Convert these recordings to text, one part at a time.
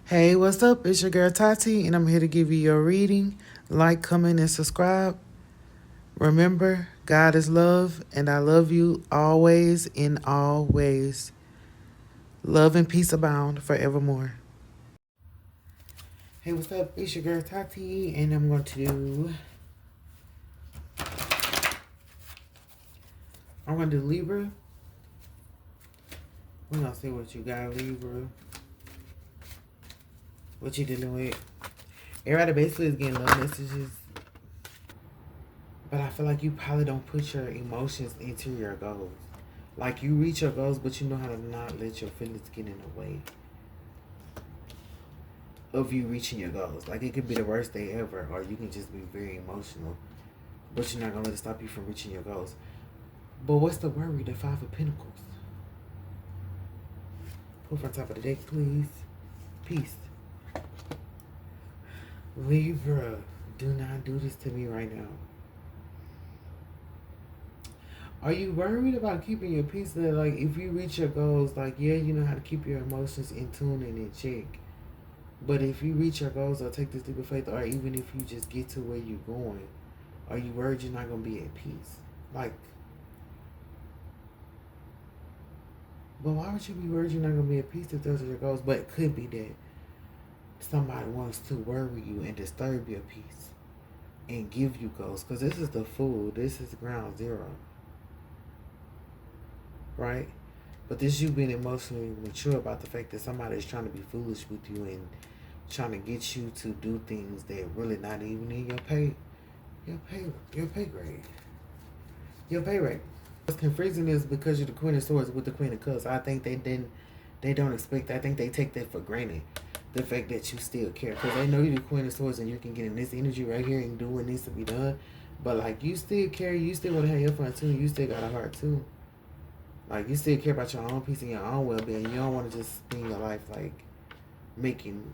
Hey, what's up? It's your girl Tati, and I'm here to give you your reading. Like, comment, and subscribe. Remember, God is love, and I love you always in all ways. Love and peace abound forevermore. Hey, what's up? It's your girl Tati, and I'm going to do Libra. We're going to see what you got, Libra. What you dealing with. Everybody basically is getting love messages, but I feel like you probably don't put your emotions into your goals. Like, you reach your goals, but you know how to not let your feelings get in the way of you reaching your goals. Like, it could be the worst day ever, or you can just be very emotional, but you're not going to let it stop you from reaching your goals. But what's the worry? The Five of Pentacles. Pull from top of the deck, please. Peace. Libra, do not do this to me right now. Are you worried about keeping your peace? That, like, if you reach your goals, like, yeah, you know how to keep your emotions in tune and in check. But if you reach your goals or take this leap of faith, or even if you just get to where you're going, are you worried you're not going to be at peace? Like, but why would you be worried you're not going to be at peace if those are your goals? But it could be that somebody wants to worry you and disturb your peace and give you goals. Because this is the Fool. This is ground zero. Right? But this you being emotionally mature about the fact that somebody is trying to be foolish with you and trying to get you to do things that really not even in your pay grade. Your pay rate. What's confusing is because you're the Queen of Swords with the Queen of Cups. I think they don't expect that. I think they take that for granted. The fact that you still care. Because they know you're the Queen of Swords and you can get in this energy right here and do what needs to be done. But, like, you still care. You still want to have your fun too. You still got a heart too. Like, you still care about your own peace and your own well-being. You don't want to just spend your life, like, making,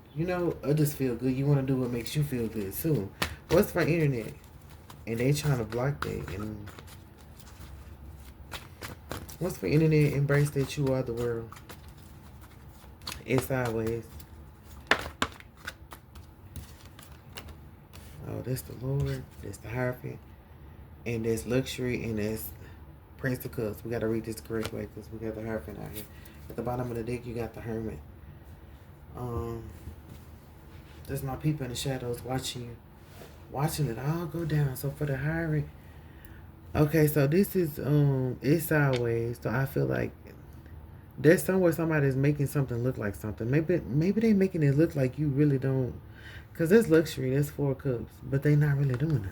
others feel good. You want to do what makes you feel good, too. What's for internet? And they trying to block that. And what's for internet? Embrace that you are the world. It's sideways. Oh, that's the Lord. That's the Hierophant. And that's luxury. And that's Prince of Cups. We got to read this the correct way because we got the Hierophant out here. At the bottom of the deck, you got the Hermit. That's my people in the shadows watching it all go down. So for the Hierophant, okay, so this is it's sideways. So I feel like there's somewhere somebody's making something look like something. Maybe they making it look like you really don't, because there's luxury. There's Four Cups, but they not really doing nothing.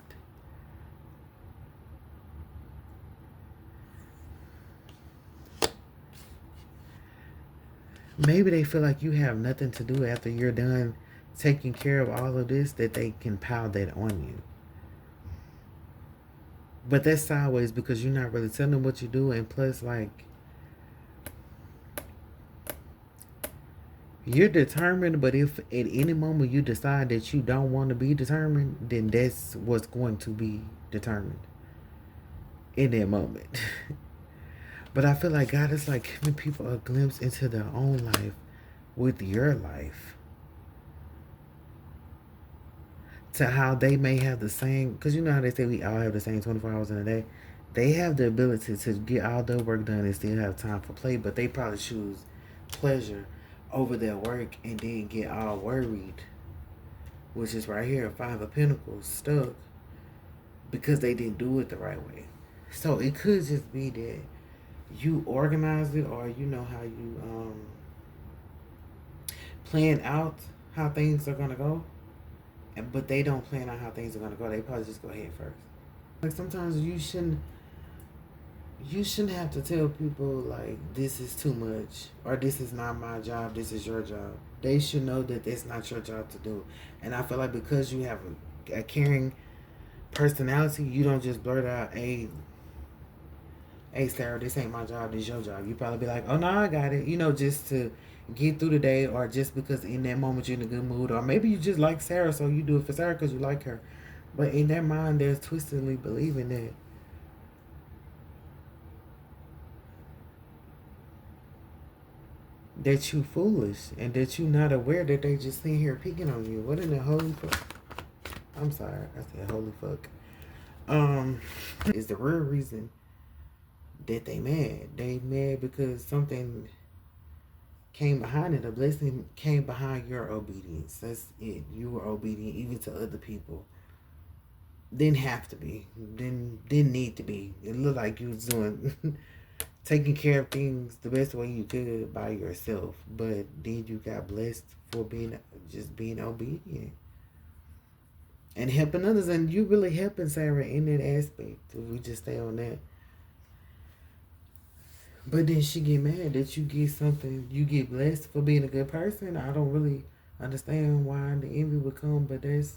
Maybe they feel like you have nothing to do after you're done taking care of all of this, that they can pile that on you. But that's sideways because you're not really telling them what you do, and plus, like, you're determined, but if at any moment you decide that you don't want to be determined, then that's what's going to be determined in that moment. But I feel like God is like giving people a glimpse into their own life with your life, to how they may have the same, because you know how they say we all have the same 24 hours in a day. They have the ability to get all their work done and still have time for play, but they probably choose pleasure over their work and then get all worried, which is right here, Five of Pentacles, stuck because they didn't do it the right way. So it could just be that you organize it, or you know how you plan out how things are gonna go, but they don't plan out how things are gonna go. They probably just go ahead first. Like, sometimes you shouldn't have to tell people, like, this is too much, or this is not my job, this is your job. They should know that it's not your job to do. And I feel like because you have a caring personality, you don't just blurt out, hey Sarah, this ain't my job, this your job. You probably be like, oh no, I got it, just to get through the day, or just because in that moment you're in a good mood, or maybe you just like Sarah, so you do it for Sarah because you like her. But in their mind, they're twistedly believing that that you foolish and that you not aware that they just sitting here picking on you. What in the holy fuck? I'm sorry, I said holy fuck. Is the real reason that they mad. They mad because something came behind it. A blessing came behind your obedience. That's it. You were obedient even to other people. Didn't have to be. Didn't need to be. It looked like you was doing taking care of things the best way you could by yourself. But then you got blessed for being obedient and helping others. And you really helping Sarah in that aspect. If we just stay on that. But then she get mad that you get something, you get blessed for being a good person. I don't really understand why the envy would come, but that's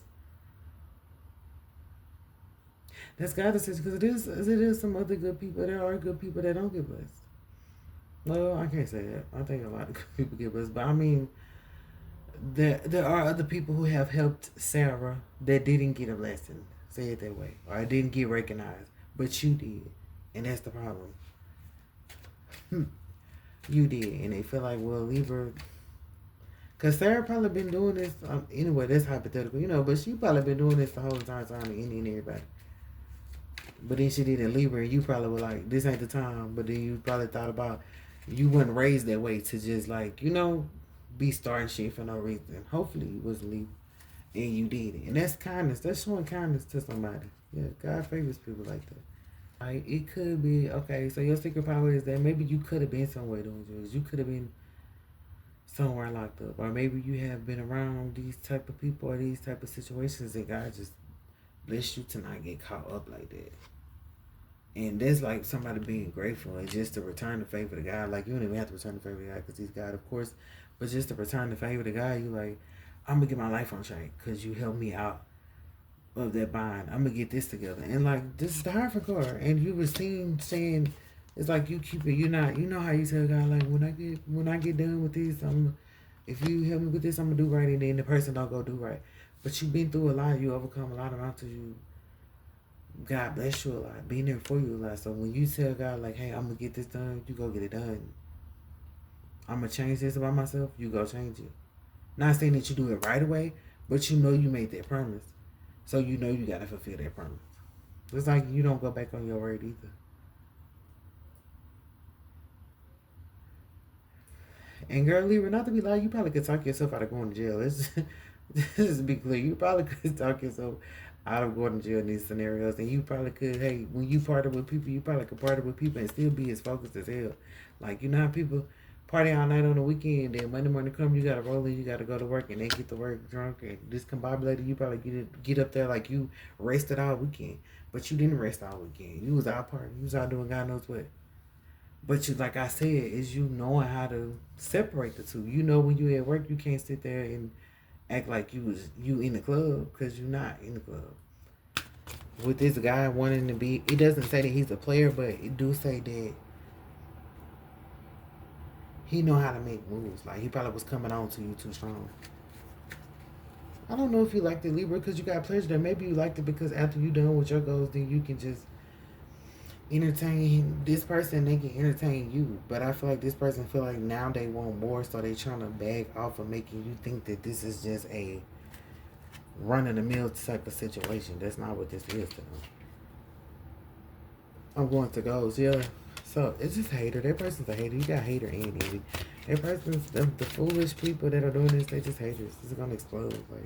God's decision, because it is some other good people. There are good people that don't get blessed. Well, I can't say that. I think a lot of good people get blessed, but I mean, there are other people who have helped Sarah that didn't get a blessing. Say it that way, or didn't get recognized, but you did, and that's the problem. You did, and they feel like, well, Libra, because Sarah probably been doing this, anyway, that's hypothetical, but she probably been doing this the whole entire time to Indian everybody. But then she did in Libra, and you probably were like, this ain't the time, but then you probably thought about, you weren't raised that way to just like, be starting shit for no reason. Hopefully it was Libra, and you did it. And that's kindness, that's showing kindness to somebody. Yeah, God favors people like that. Like, it could be, okay, so your secret power is that maybe you could have been somewhere doing drugs. You could have been somewhere locked up. Or maybe you have been around these type of people or these type of situations and God just bless you to not get caught up like that. And that's like somebody being grateful and just to return the favor to God. Like, you don't even have to return the favor to God because he's God, of course. But just to return the favor to God, you like, I'm going to get my life on track because you helped me out of that bind. I'm gonna get this together, and like, this is the Hierophant card, and you were saying it's like you keep it. You know how you tell God, like, when I get done with this, if you help me with this, I'm gonna do right, and then the person don't go do right. But you've been through a lot. You overcome a lot of mountains. God bless you a lot, being there for you a lot. So when you tell God, like, hey, I'm gonna get this done, you go get it done. I'm gonna change this about myself. You go change it. Not saying that you do it right away, but you made that promise. So you gotta fulfill that promise. It's like you don't go back on your word either. And girl, Libra, not to be loud, you probably could talk yourself out of going to jail. Let's just be clear. You probably could talk yourself out of going to jail in these scenarios. And you probably could, hey, when you partner with people, you probably could partner with people and still be as focused as hell. Like, you know how people party all night on the weekend, then Monday morning come, you gotta roll in, you gotta go to work, and they get to work drunk and discombobulated. You probably get up there like you rested all weekend, but you didn't rest all weekend. You was out partying, you was out doing God knows what. But you, like I said, is you knowing how to separate the two. When you at work, you can't sit there and act like you in the club, because you're not in the club. With this guy wanting to be, it doesn't say that he's a player, but it do say that he know how to make moves. Like, he probably was coming on to you too strong. I don't know if you liked it, Libra, because you got pleasure there. Maybe you liked it because after you done with your goals, then you can just entertain this person, they can entertain you. But I feel like this person feel like now they want more, so they trying to bag off of making you think that this is just a run-of-the-mill type of situation. That's not what this is to them. I'm going to goals, yeah. So it's just hater. That person's a hater. You got hater and envy. That person's the foolish people that are doing this. They just haters. This is gonna explode. Like,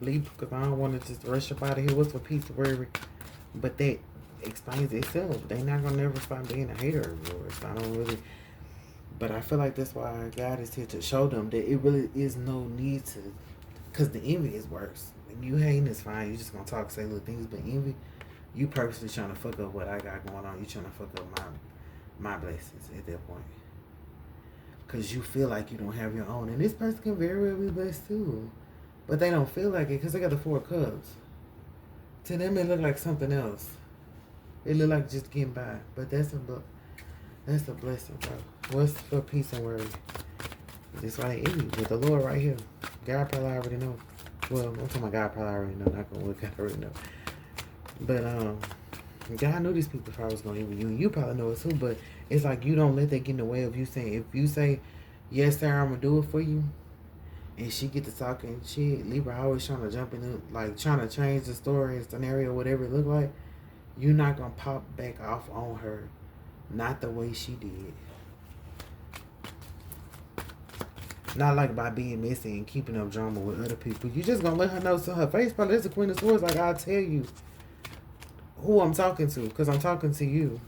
leave, because I don't want to just rush up out of here. What's a piece of worry? But that explains itself. They not gonna never stop being a hater of yours. I don't really. But I feel like that's why God is here to show them that it really is no need to, because the envy is worse. You hating is fine. You just gonna talk, say little things, but envy, you purposely trying to fuck up what I got going on. You trying to fuck up my blessings at that point, because you feel like you don't have your own, and this person can very well be blessed too, but they don't feel like it because they got the 4 cups. To them, it look like something else. It look like just getting by, but that's a blessing, bro. What's for peace and worry? That's why they envy with the Lord right here. God probably already know. Well, I'm talking about God probably already know. Not gonna look, God already know. But God, I knew these people probably was gonna even you. You probably know it too, but it's like you don't let that get in the way of you saying. If you say, "Yes, sir, I'm gonna do it for you," and she get to talking shit, Libra always trying to jump in, like trying to change the story and scenario, whatever it look like. You're not gonna pop back off on her, not the way she did. Not like by being messy and keeping up drama with other people. You just gonna let her know to her face. Probably that's the Queen of Swords. Like I'll tell you who I'm talking to, cause I'm talking to you.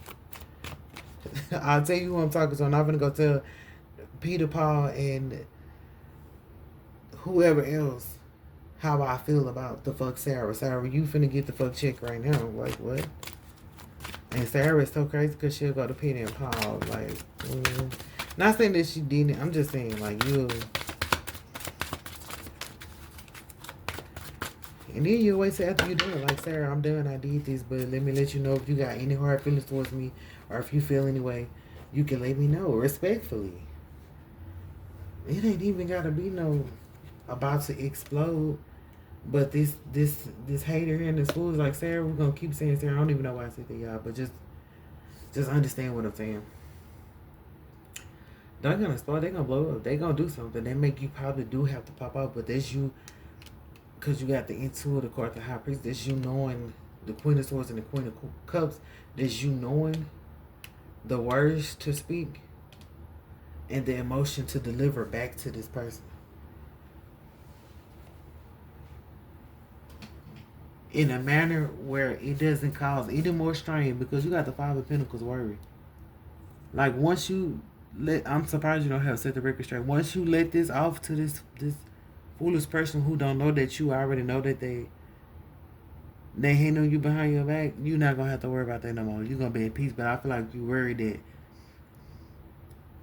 I'll tell you who I'm talking to. I'm not gonna go tell Peter, Paul, and whoever else how I feel about the fuck Sarah. Sarah, you finna get the fuck check right now. Like what? And Sarah is so crazy because she'll go to Peter and Paul. Like, not saying that she didn't. I'm just saying like you. And then you always say after you do it, like, Sarah, I'm done. I did this, but let me let you know if you got any hard feelings towards me or if you feel anyway, you can let me know respectfully. It ain't even gotta be no about to explode. But this hater here in the school is like, Sarah, we're gonna keep saying Sarah. I don't even know why I said that, y'all, but just understand what I'm saying. They're gonna explode. They're gonna blow up. They're gonna do something. They make you probably do have to pop out, but that's you. Because you got the intuitive card, the high priest. That's you knowing the Queen of Swords and the Queen of Cups. That's you knowing the words to speak and the emotion to deliver back to this person. In a manner where it doesn't cause any more strain, because you got the Five of Pentacles worry. Like once you I'm surprised you don't have set the record straight. Once you let this off to this foolish person who don't know that you already know that they handle you behind your back, you're not gonna have to worry about that no more. You're gonna be at peace. But I feel like you worried that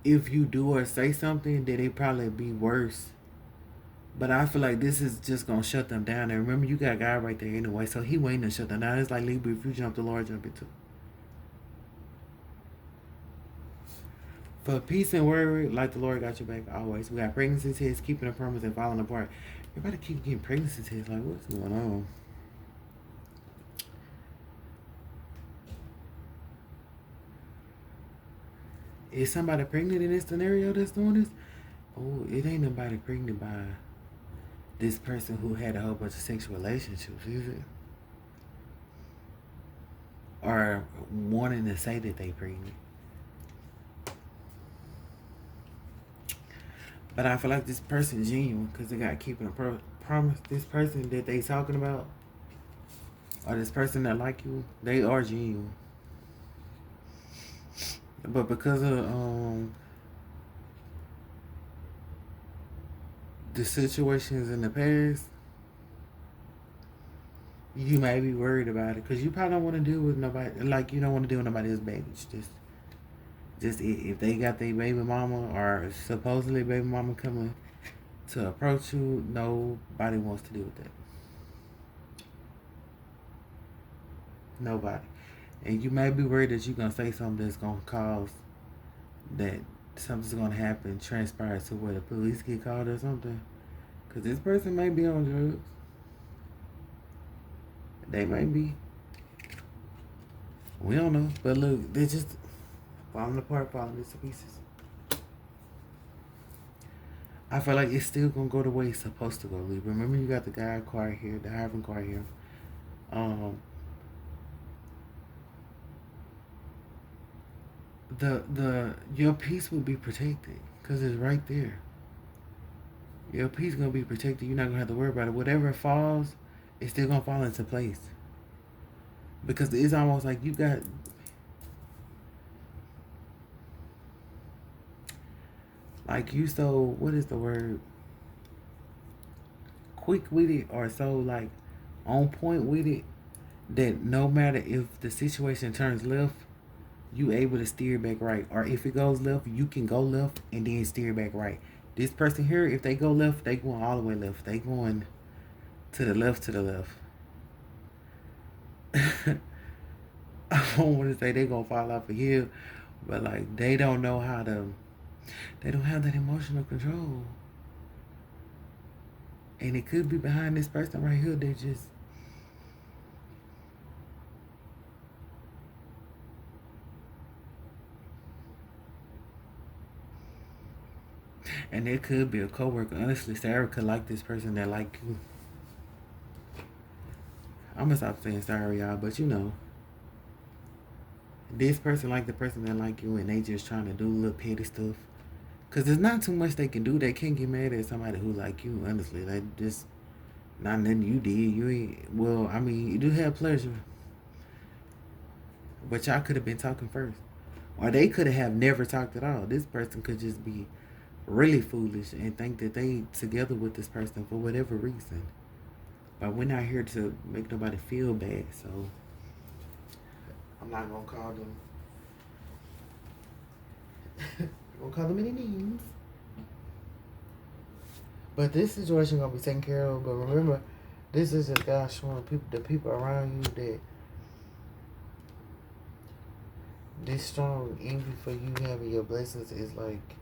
if you do or say something, that it probably be worse. But I feel like this is just gonna shut them down. And remember, you got God right there anyway, so He waiting to shut them down. It's like Libra, if you jump, the Lord jump it too. For peace and worry, like the Lord got your back always. We got pregnancy tests, keeping the promise and falling apart. Everybody keep getting pregnancy tests. Like, what's going on? Is somebody pregnant in this scenario that's doing this? Oh, it ain't nobody pregnant by this person who had a whole bunch of sexual relationships, is it? Or wanting to say that they pregnant. But I feel like this person's genuine because they got keeping a promise. This person that they talking about, or this person that like you, they are genuine. But because of the situations in the past, you may be worried about it because you probably don't want to deal with nobody. Like you don't want to deal with nobody else's baggage. Just if they got their baby mama or supposedly baby mama coming to approach you, nobody wants to deal with that. Nobody. And you may be worried that you're going to say something that's going to cause that something's going to happen, transpire to where the police get called or something. Because this person may be on drugs. They may be. We don't know. But look, they're just falling apart, falling into pieces. I feel like it's still going to go the way it's supposed to go, Libra. Remember, you got the God card here, the Hierophant card here. Your peace will be protected because it's right there. Your peace gonna be protected. You're not gonna have to worry about it. Whatever falls, it's still gonna fall into place. Because it's almost like you got like you so what is the word? Quick with it or so like on point with it that no matter if the situation turns left, you able to steer back right. Or if it goes left, you can go left and then steer back right. This person here, if they go left, they going all the way left. They going to the left, I don't want to say they gonna fall off a hill, but like they don't know how to, they don't have that emotional control. And it could be behind this person right here. They just, And it could be a coworker. Honestly, Sarah could like this person that like you. I'm gonna stop saying sorry, y'all, but you know, this person like the person that like you, and they just trying to do little petty stuff. Cause there's not too much they can do. They can't get mad at somebody who like you. Honestly, like just not nothing you did. You ain't. Well, I mean, you do have pleasure, but y'all could have been talking first, or they could have never talked at all. This person could just be really foolish and think that they together with this person for whatever reason. But we're not here to make nobody feel bad, so I'm not gonna call them. I'm gonna call them any names. But this situation gonna be taken care of. But remember, this is just God showing people, the people around you, that this strong envy for you having your blessings is like,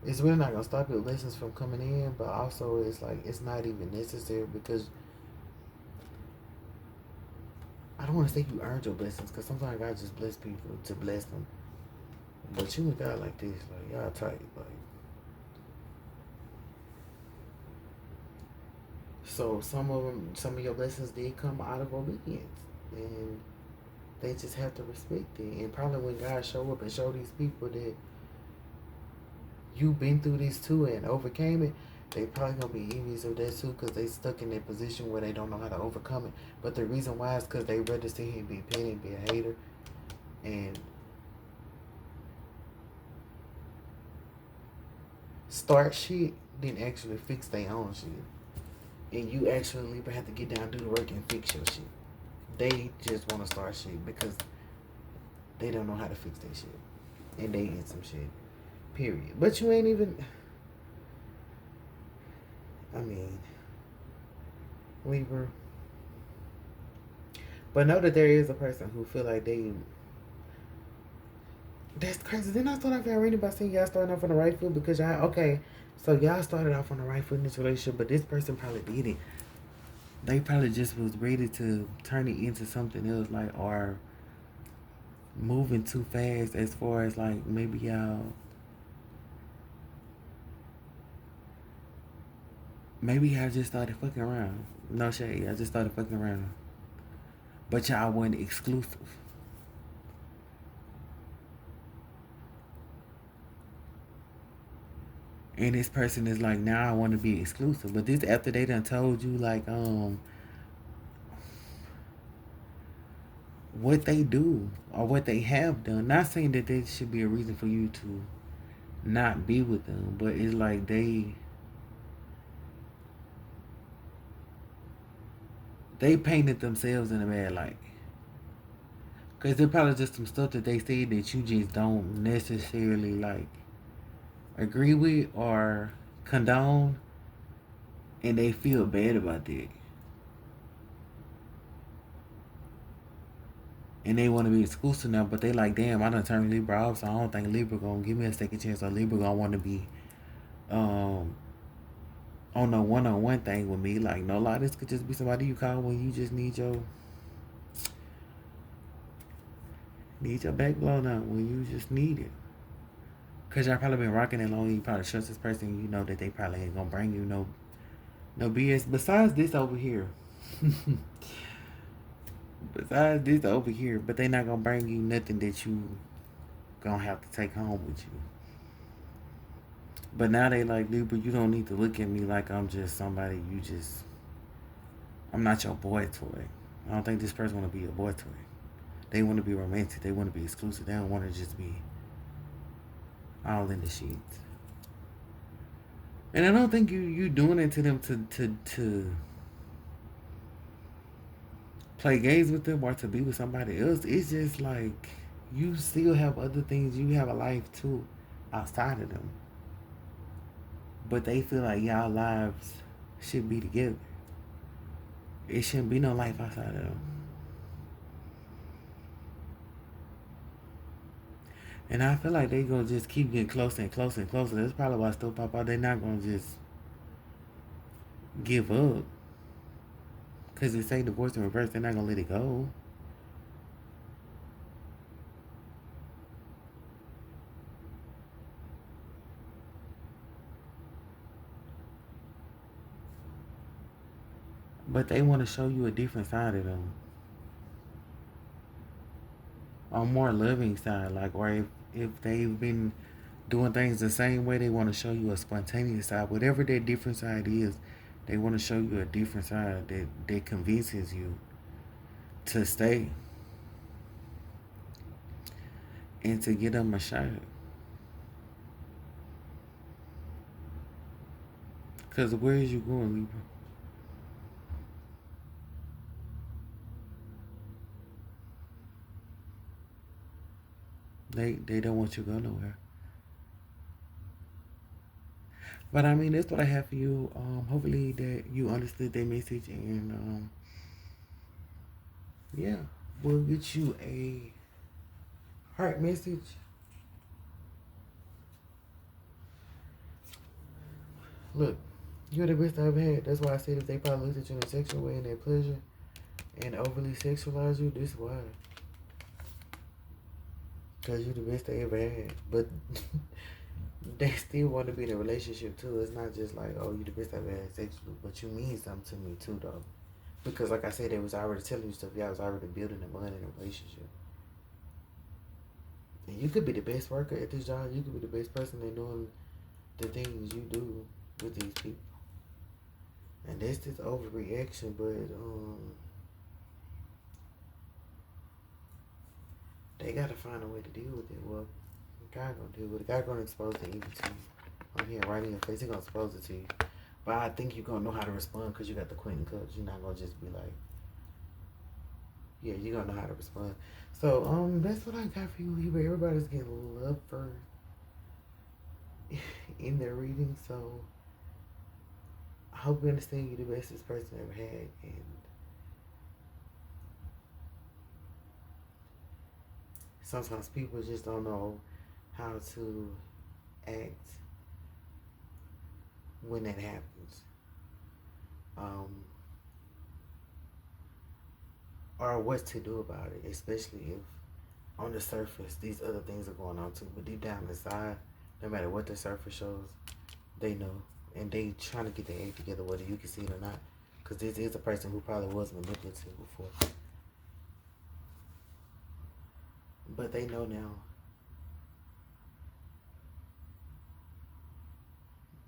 it's really not gonna stop your blessings from coming in. But also, it's like it's not even necessary, because I don't want to say you earned your blessings, because sometimes God just bless people to bless them. But you and God like this, like y'all tight, like. So some of your blessings did come out of obedience, and they just have to respect it. And probably when God show up and show these people that you've been through this too and overcame it, they probably gonna be envious of that too, because they stuck in that position where they don't know how to overcome it. But the reason why is because they rather sit here and be petty and be a hater and start shit than actually fix their own shit. And you actually, Libra, have to get down, do the work, and fix your shit. They just want to start shit because they don't know how to fix their shit. And they in some shit. Period. But you ain't even... I mean... Libra. But know that there is a person who feel like they... That's crazy. Then I start off y'all reading about saying y'all starting off on the right foot because y'all... Okay, so y'all started off on the right foot in this relationship, but this person probably did it. They probably just was ready to turn it into something else, like, or moving too fast as far as, like, maybe y'all... Maybe y'all just started fucking around. No shade, y'all just started fucking around. But y'all wasn't exclusive. And this person is like, now I want to be exclusive. But this after they done told you, like, what they do or what they have done. Not saying that there should be a reason for you to not be with them, but it's like they painted themselves in a bad light. Because they're probably just some stuff that they say that you just don't necessarily, like, agree with or condone, and they feel bad about that. And they want to be exclusive now, but they like, damn, I done turned Libra off, so I don't think Libra gonna give me a second chance, or Libra gonna want to be on a one-on-one thing with me. Like, no lie, this could just be somebody you call when you just need your back blown out, when you just need it. Cause y'all probably been rocking it long, you probably trust this person, you know that they probably ain't gonna bring you no BS. Besides this over here. Besides this over here, but they not gonna bring you nothing that you gonna have to take home with you. But now they like, Libra, you don't need to look at me like I'm just somebody I'm not your boy toy. I don't think this person wanna be your boy toy. They wanna be romantic, they wanna be exclusive, they don't wanna just be all in the sheets. And I don't think you doing it to them to play games with them or to be with somebody else. It's just like you still have other things. You have a life too outside of them. But they feel like y'all lives should be together. It shouldn't be no life outside of them. And I feel like they gonna just keep getting closer and closer and closer. That's probably why stuff pop out. They're not gonna just give up. Because they say divorce in reverse, they're not gonna let it go. But they want to show you a different side of them. A more loving side. Like, or if they've been doing things the same way, they want to show you a spontaneous side. Whatever that different side is, they want to show you a different side that convinces you to stay and to get them a shot. Because where is you going, Libra? They don't want you to go nowhere. But I mean, that's what I have for you. Hopefully that you understood that message, and yeah, we'll get you a heart message. Look, you're the best I've had. That's why I said if they probably looked at you in a sexual way and their pleasure and overly sexualize you, this is why. Because you're the best they ever had. But they still want to be in a relationship too. It's not just like, oh, you the best I've had sexually, but you mean something to me too, though. Because like I said, they was already telling you stuff. Y'all was already building a bond in a relationship. And you could be the best worker at this job. You could be the best person at doing the things you do with these people. And that's just overreaction, but they gotta find a way to deal with it. Well, God gonna deal with it. God gonna expose the evil to you. I'm here right in your face. He gonna expose it to you. But I think you're gonna know how to respond because you got the Queen of Cups. You're not gonna just be like, yeah, you're gonna know how to respond. So that's what I got for you, Libra. Everybody's getting love for in their reading. So I hope you understand you're the bestest person I ever had, and sometimes people just don't know how to act when that happens. Or what to do about it, especially if on the surface these other things are going on too. But deep down inside, no matter what the surface shows, they know. And they trying to get their act together whether you can see it or not. Because this is a person who probably was manipulative before. But they know now.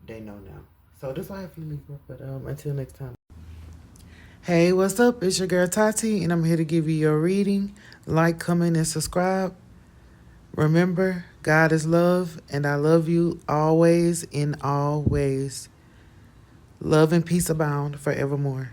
They know now. So that's why I feel Libra. But until next time. Hey, what's up? It's your girl Tati, and I'm here to give you your reading. Like, comment, and subscribe. Remember, God is love, and I love you always in all ways. Love and peace abound forevermore.